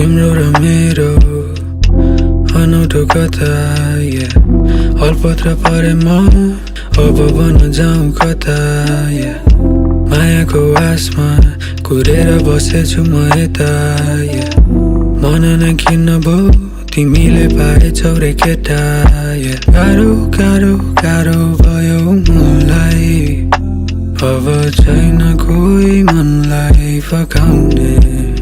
तिम्रो र मेरो अनौठो कथा अल्पत्र परे म अब बन्न जाउँ कता मायाको आसमा कुरेर बसेछु म यता मन नै किन भो तिमीले पाएछौ रे केटा गाह्रो गाह्रो गाह्रो भयो मलाई अब छैन कोही मनलाई फकाउने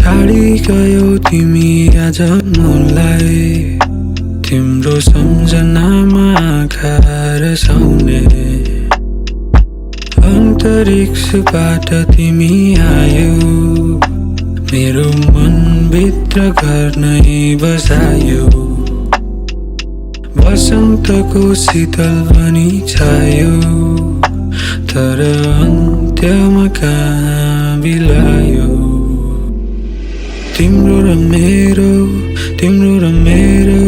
छाडी गयो तिमी आज मलाई तिम्रो सम्झनामा आँखा रसाउने अन्तरिक्षबाट तिमी आयो मेरो मनभित्र घर नै बसायो वसन्तको शीतल पनि छायो तर अन्त्यमा कहाँ बिलायो तिम्रो र मेरो तिम्रो र मेरो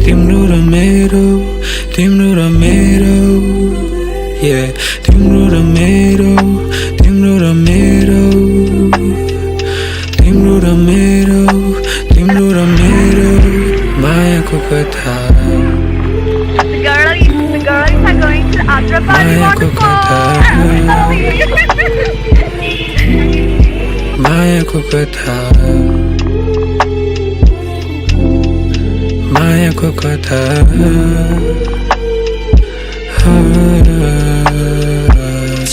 तिम्रो र मेरो तिम्रो र मेरो तिम्रो र मेरो तिम्रो र मेरो तिम्रो र मेरो तिम्रो र मेरो मायाको कथा मायाको कथा मायाको कथा मायाको कथा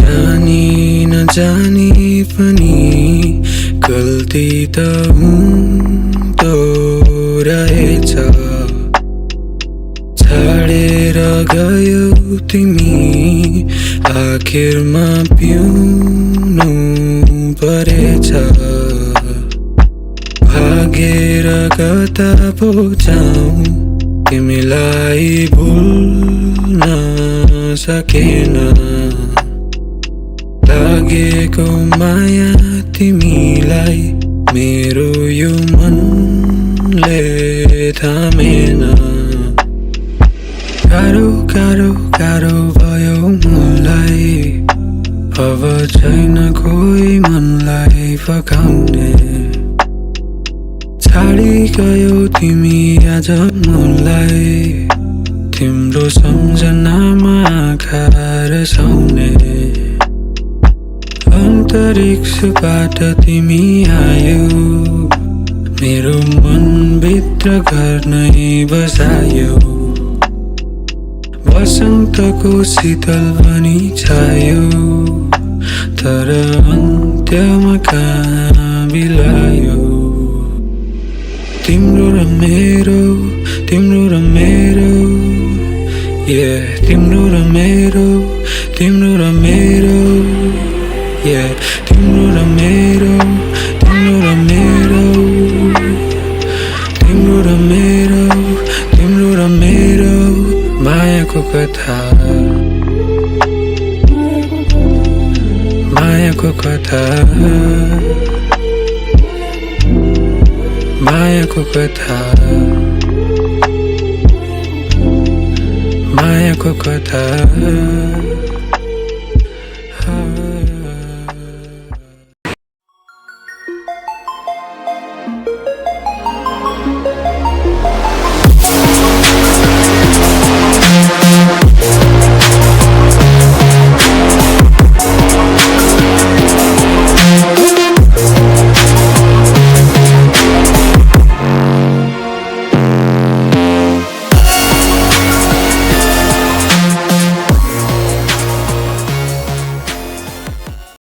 जानी नजानी पनि गल्ती त हुँदो रहेछ छाडेर गयौ तिमी आखिरमा पिउनु परेछ भागेर कता पो जाउँ तिमीलाई भुल्न सकेन लागेको माया तिमीलाई मेरो यो मनले थामेन गाह्रो गाह्रो गाह्रो भयो मलाई अब छैन कोही मनलाई फकाउने छाडी गयो तिमी आज मलाई तिम्रो सम्झनामा आँखा रसाउने अन्तरिक्षबाट तिमी आयो मेरो मनभित्र घर नै बसायो वसन्तको शीतल पनि छायो तर अन्त्यमा कहाँ बिलायो तिम्रो र मेरो तिम्रो र मेरो तिम्रो र मेरो तिम्रो र मेरो तिम्रो र मेरो तिम्रो र मेरो तिम्रो र मेरो तिम्रो र मेरो मायाको कथा मायाको कथा मायाको कथा मायाको कथा